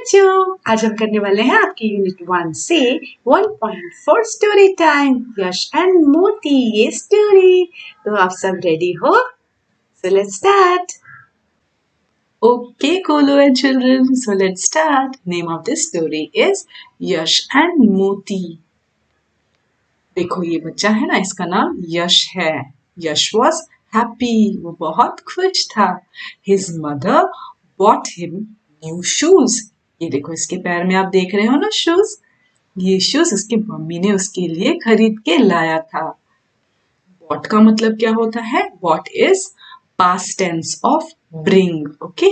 बच्चों, आज हम करने वाले हैं आपकी यूनिट 1 से 1.4 स्टोरी टाइम यश एंड मोती ये स्टोरी। तो आप सब रेडी हो? So let's start. Okay, Kolo and children, so let's start. Name of this story is Yash and Moti. देखो ये बच्चा है ना, इसका नाम यश है। यश was happy, वो बहुत खुश था। His mother bought him new shoes. ये देखो इसके पैर में आप देख रहे हो ना शूज, ये शूज उसकी मम्मी ने उसके लिए खरीद के लाया था। बॉट का मतलब क्या होता है? Bought is past tense of bring. Okay,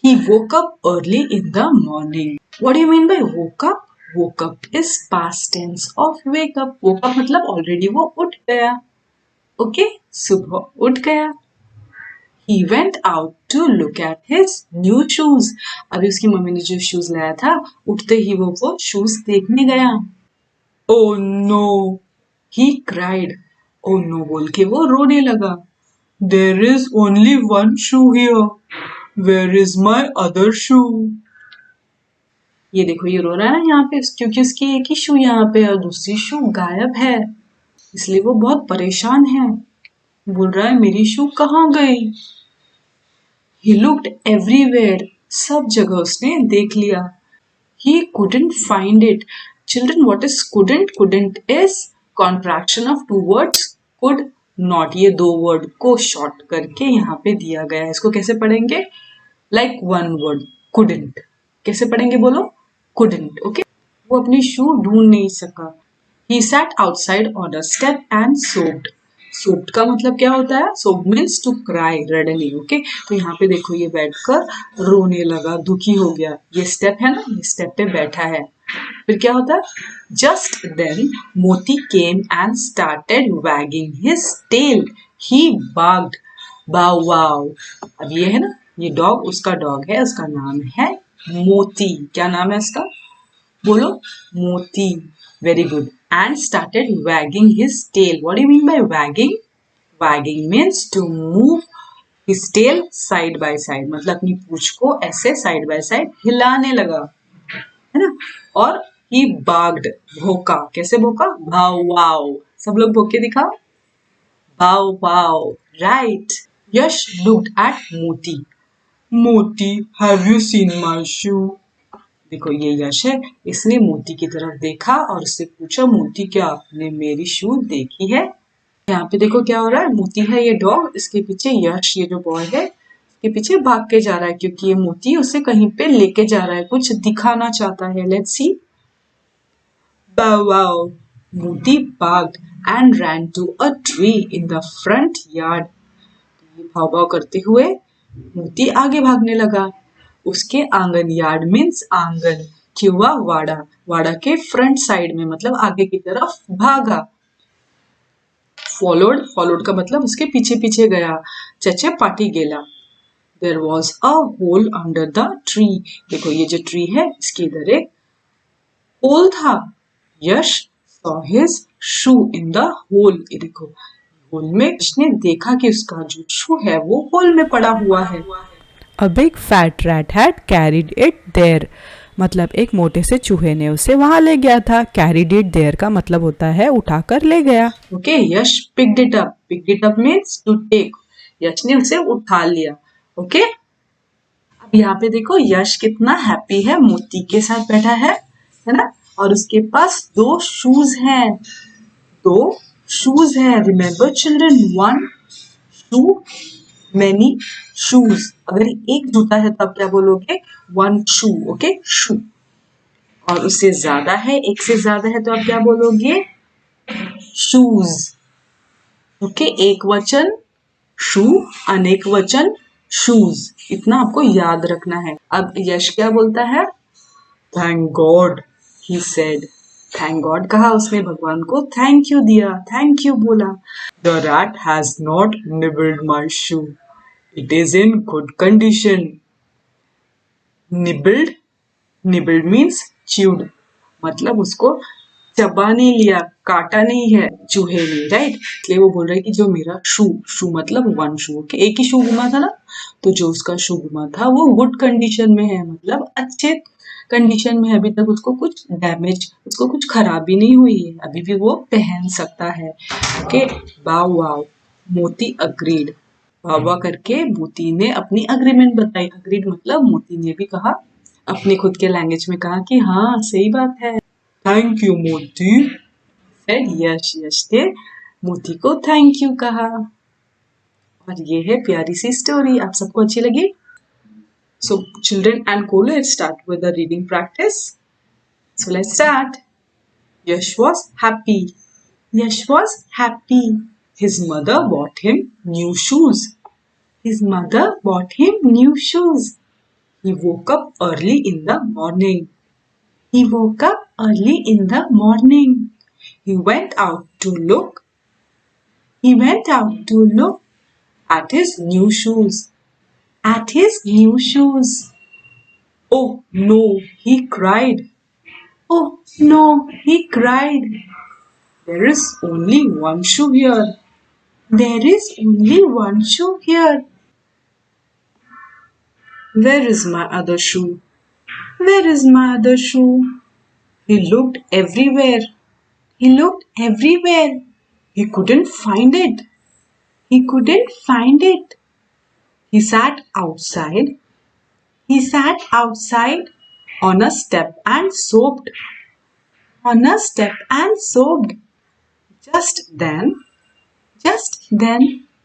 he woke up early in the morning. What do you mean by woke up? Woke up is past tense of wake up. Woke up मतलब already वो उठ गया। Okay, सुबह उठ गया। He went out to look at his new shoes. अभी उसकी mummy ने जो शूज लाया था, उठते ही वो शूज देखने गया। Oh no, he cried. Oh no बोल के वो रोने लगा। There is only one shoe here. Where is my other shoe? ये देखो ये रो रहा है यहाँ पे क्योंकि उसकी एक ही शू यहाँ पे और दूसरी शू गायब है, इसलिए वो बहुत परेशान है। बोल रहा है मेरी शू कहाँ गई? He looked everywhere. सब जगह उसने देख लिया। He couldn't find it. Children, what is couldn't? Couldn't is contraction of two words. Could not. ये दो वर्ड को शॉर्ट करके यहाँ पे दिया गया है। इसको कैसे पढ़ेंगे? Like one word. Couldn't. कैसे पढ़ेंगे बोलो? Couldn't. Okay? वो अपनी शू ढूंढ नहीं सका। He sat outside on a step and sobbed. Sobbed का मतलब क्या होता है? Sob means to cry, readily. Okay, तो यहाँ पे देखो ये बैठकर रोने लगा, दुखी हो गया। ये स्टेप है ना, ये स्टेप पे बैठा है। फिर क्या होता है? Just then Moti came and started wagging his tail. He barked, bow wow. अब ये है ना, ये डॉग उसका डॉग है, उसका नाम है मोती। क्या नाम है उसका? बोलो, मोती। Very good. And started wagging his tail. What do you mean by wagging? Wagging means to move his tail side by side. मतलब अपनी पूंछ को ऐसे side by side हिलाने लगा, है ना? और he barked, भौंका। कैसे भौंका? भाव वाव। सब लोग भौंक के दिखाओ। भाव वाव। Right. Yash looked at Moti. Moti, have you seen my shoe? देखो ये यश है, इसने मोती की तरफ देखा और उससे पूछा मोती क्या आपने मेरी शू देखी है? यहाँ पे देखो क्या हो रहा है, मोती है ये डॉग, इसके पीछे यश ये जो बॉय है इसके पीछे भाग के जा रहा है क्योंकि ये मोती उसे कहीं पे लेके जा रहा है, कुछ दिखाना चाहता है। Let's see. Wow, Moti barked and ran to a tree in the front yard. ये भाव भाव करते हुए मोती आगे भागने लगा। उसके आंगन, यार्ड मीन्स आंगन, किंवा वाड़ा, वाड़ा के फ्रंट साइड में मतलब आगे की तरफ भागा। फॉलोड, फॉलोड का मतलब उसके पीछे पीछे गया। चचे पाटी गेला। There was a hole under the tree. देखो ये जो ट्री है इसके इधर एक होल था। Yash saw his shoe in the hole. ये देखो होल में उसने देखा कि उसका जो शू है वो होल में पड़ा हुआ है। A big fat rat had carried it there. मतलब एक मोटे से चूहे ने उसे वहां ले गया था। Carried it there का मतलब होता है उठाकर ले गया। Okay, Yash picked it up. Picked it up means to take. यश ने उसे उठा लिया। ओके, अब यहाँ पे देखो यश कितना हैप्पी है, मोती के साथ बैठा है ना? और उसके पास दो शूज हैं। दो शूज हैं। Remember children, one shoe many shoes. अगर एक जूता है तो आप क्या बोलोगे? One shoe. ओके, शू। और उससे ज्यादा है, एक से ज्यादा है तो आप क्या बोलोगे? शूज। ओके, एक वचन शू, अनेक वचन शूज। इतना आपको याद रखना है। अब यश क्या बोलता है? Thank God, he said. Thank God कहा उसने, भगवान को थैंक यू दिया, थैंक यू बोला। The rat has not nibbled my shoe. It is in good condition. Nibbled, nibbled means chewed. मतलब उसको चबा नहीं लिया, काटा नहीं है चूहे ने, राइट। इसलिए वो बोल रहा है कि जो मेरा शू, शू मतलब वन शू, ओके, एक ही शू गुमा था ना, तो जो उसका शू गुमा था वो गुड कंडीशन में है, मतलब अच्छे कंडीशन में है, अभी तक उसको कुछ डैमेज, उसको कुछ खराबी नहीं हुई है, अभी भी वो पहन सकता है, ओके। वाव वाव, मोती अग्रीड, वाह वाह करके मोती ने अपनी अग्रीमेंट बताई, अग्रीड मतलब मोती ने भी कहा, अपनी खुद के लैंग्वेज में कहा कि हाँ सही बात है, थैंक यू मोती, सेड यश, यश ने मोती को थैंक यू कहा। और ये है प्यारी सी स्टोरी, आप सबको अच्छी लगी? So children and co, let's start with the reading practice. So let's start. Yash was happy. Yash was happy. His mother bought him new shoes. His mother bought him new shoes. He woke up early in the morning. He woke up early in the morning. He went out to look. He went out to look at his new shoes. At his new shoes. Oh no, he cried. Oh no, he cried. There is only one shoe here. There is only one shoe here. Where is my other shoe? Where is my other shoe? He looked everywhere. He looked everywhere. He couldn't find it. He couldn't find it. He sat outside. He sat outside on a step and sobbed. On a step and sobbed. Just then,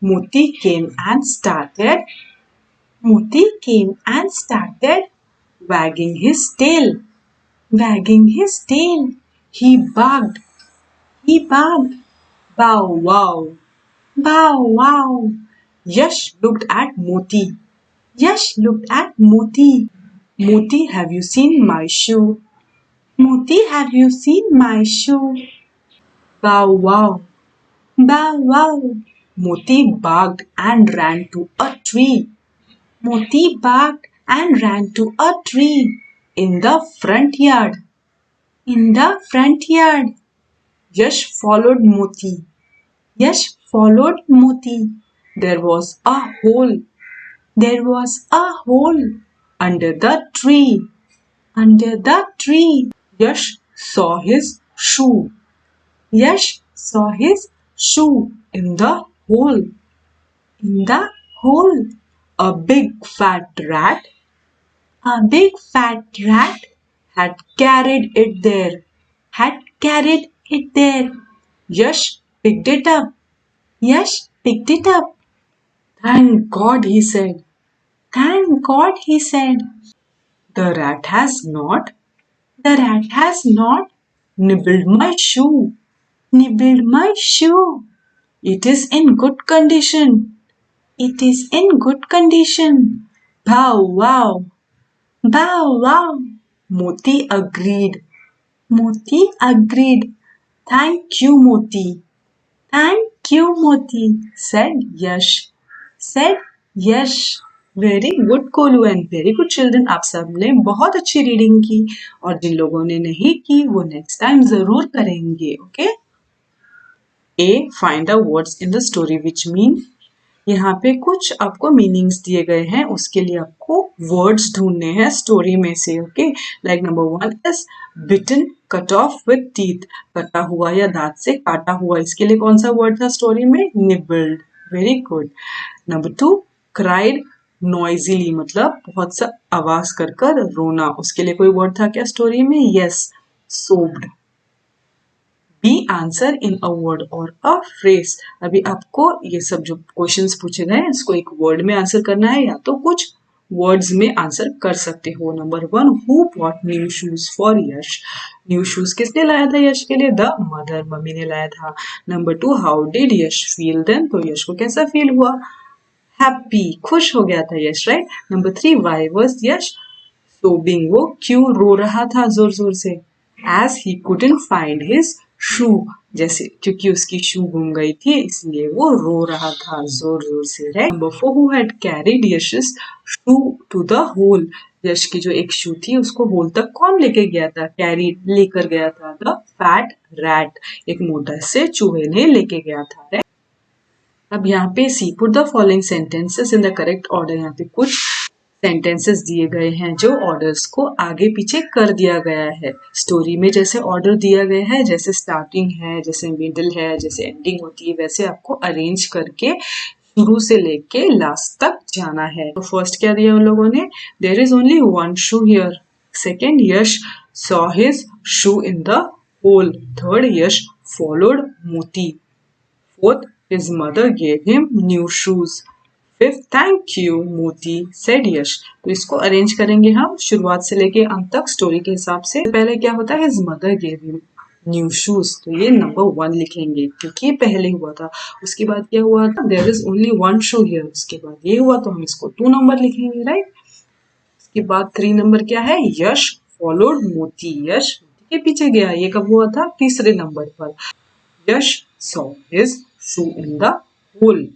Moti came and started. Moti came and started wagging his tail. Wagging his tail. He barked. He barked. Bow wow. Bow wow. Yash looked at Moti. Yash looked at Moti. Moti, have you seen my shoe? Moti, have you seen my shoe? Bow wow. Bow wow. Moti barked and ran to a tree. Moti barked and ran to a tree in the front yard. In the front yard. Yash followed Moti. Yash followed Moti. There was a hole. There was a hole under the tree. Under the tree. Yash saw his shoe. Yash saw his shoe in the hole. In the hole. A big fat rat. A big fat rat had carried it there. Had carried it there. Yash picked it up. Yash picked it up. Thank God, he said. Thank God, he said. The rat has not nibbled my shoe. Nibbled my shoe. It is in good condition. It is in good condition. Bow wow. Bow wow. Moti agreed. Moti agreed. Thank you, Moti. Thank you, Moti, said Yash. Said Yash. Very good कोलू and very good children, आप सब ने बहुत अच्छी reading की, और जिन लोगों ने नहीं की वो नेक्स्ट टाइम जरूर करेंगे, okay. A, find the words in the story which mean, यहाँ पे कुछ आपको मीनिंग्स दिए गए हैं, उसके लिए आपको वर्ड्स ढूंढने हैं स्टोरी में से, okay. Like number 1 is bitten, cut off with teeth, कटा हुआ या दांत से काटा हुआ, इसके लिए कौन सा वर्ड था स्टोरी में? Nibbled, very good. Number 2, cried noisily, मतलब बहुत सा आवाज कर कर रोना, उसके लिए कोई वर्ड था क्या स्टोरी में? Yes, sobbed. B, answer in a word और अ फ्रेज, अभी आपको ये सब जो क्वेश्चंस पूछे गए हैं इसको एक वर्ड में आंसर करना है या तो कुछ वर्ड्स में आंसर कर सकते हो। Number 1, who bought new shoes for Yash, new shoes किसने लाया था यश के लिए? द मदर, मम्मी ने लाया था। Number 2, how did Yash feel then, तो यश को कैसा फील हुआ? हैप्पी, खुश हो गया था Yash, right. Number 3, why was Yash sobbing, वो क्यों रो रहा था जोर जोर से? As he couldn't find his shoe, जैसे क्योंकि उसकी शू गुम गई थी इसलिए वो रो रहा था जोर जोर से, right. Number 4, who had carried Yash's shoe to the hole, Yash की जो एक शू थी उसको होल तक कौन लेके गया था? कैरी लेकर गया था। द फैट रैट, एक मोटा से चूहे ने लेके गया था। right? अब यहाँ पे C put the following sentences in the correct order. यहाँ पे कुछ सेंटेंसेस दिए गए हैं जो ऑर्डर्स को आगे पीछे कर दिया गया है। स्टोरी में जैसे ऑर्डर दिया गया है, जैसे स्टार्टिंग है, जैसे मिडिल है, जैसे एंडिंग होती है, वैसे आपको अरेंज करके शुरू से लेके लास्ट तक जाना है। तो फर्स्ट क्या दिया उन लोगों ने? There is only one shoe here. Second, Yash saw his shoe in the hole. Third, Yash followed Moti. Fourth, his mother gave him new shoes. Fifth, thank you, Moti, said Yash. तो इसको अरेंज करेंगे हम शुरुआत से लेके अंत तक स्टोरी के हिसाब से। पहले क्या होता है? His mother gave him new shoes, तो ये नंबर 1 लिखेंगे क्योंकि ये पहले हुआ था। उसके बाद क्या हुआ था? There is only one shoe here. उसके बाद ये हुआ तो हम इसको 2 नंबर लिखेंगे, राइट। उसके बाद 3 नंबर क्या है? यश फॉलोड मोती। यश मोती के पीछे गया। ये कब हुआ था? तीसरे नंबर पर। Yash saw his shoe in the hole.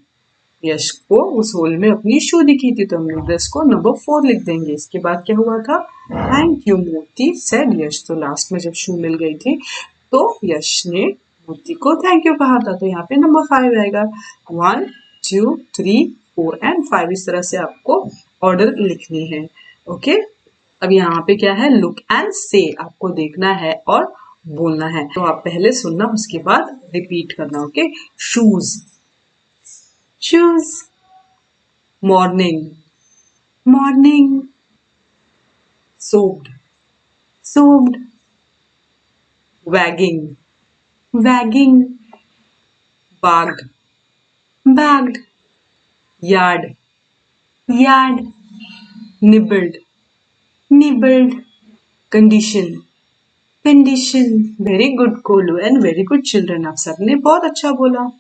Yash को उस होल में अपनी शू दिखी थी, तो हम इसको नंबर 4 लिख देंगे। इसके बाद क्या हुआ था? थैंक यू मोती, सेड यश। तो लास्ट में जब शू मिल गई थी तो यश ने मोती को थैंक यू कहा था, तो यहाँ पे नंबर 5 आएगा। 1 2 3 4 एंड 5, इस तरह से आपको ऑर्डर लिखनी है। ओके, अब यहाँ पे क्या है? लुक एंड से आपको देखना है और बोलना है। तो आप पहले सुनना, उसके बाद रिपीट करना। Okay, shoes, shoes. Morning, morning. Sobbed, sobbed. Wagging, wagging. Bagged, bagged. Yard, yard. Nibbled, nibbled. Condition, condition. Very good कोलू एंड वेरी गुड चिल्ड्रन, आप सबने बहुत अच्छा बोला।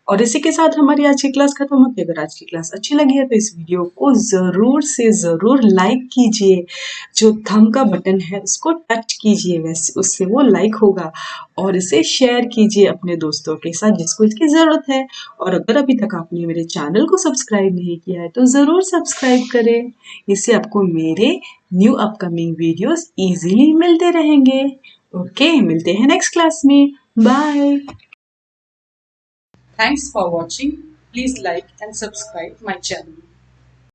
और इसी के साथ हमारी आज की क्लास खत्म होती है। अगर आज की क्लास अच्छी लगी है तो इस वीडियो को जरूर से जरूर लाइक कीजिए। जो थंब का बटन है उसको टच कीजिए, वैसे उससे वो लाइक होगा। और इसे शेयर कीजिए अपने दोस्तों के साथ जिसको इसकी जरूरत है। और अगर अभी तक आपने मेरे चैनल को सब्सक्राइब नहीं किया है तो जरूर सब्सक्राइब करें। इससे आपको मेरे न्यू अपकमिंग वीडियोस इजीली मिलते रहेंगे। ओके, मिलते हैं नेक्स्ट क्लास में। Bye. Thanks for watching. Please like and subscribe my channel.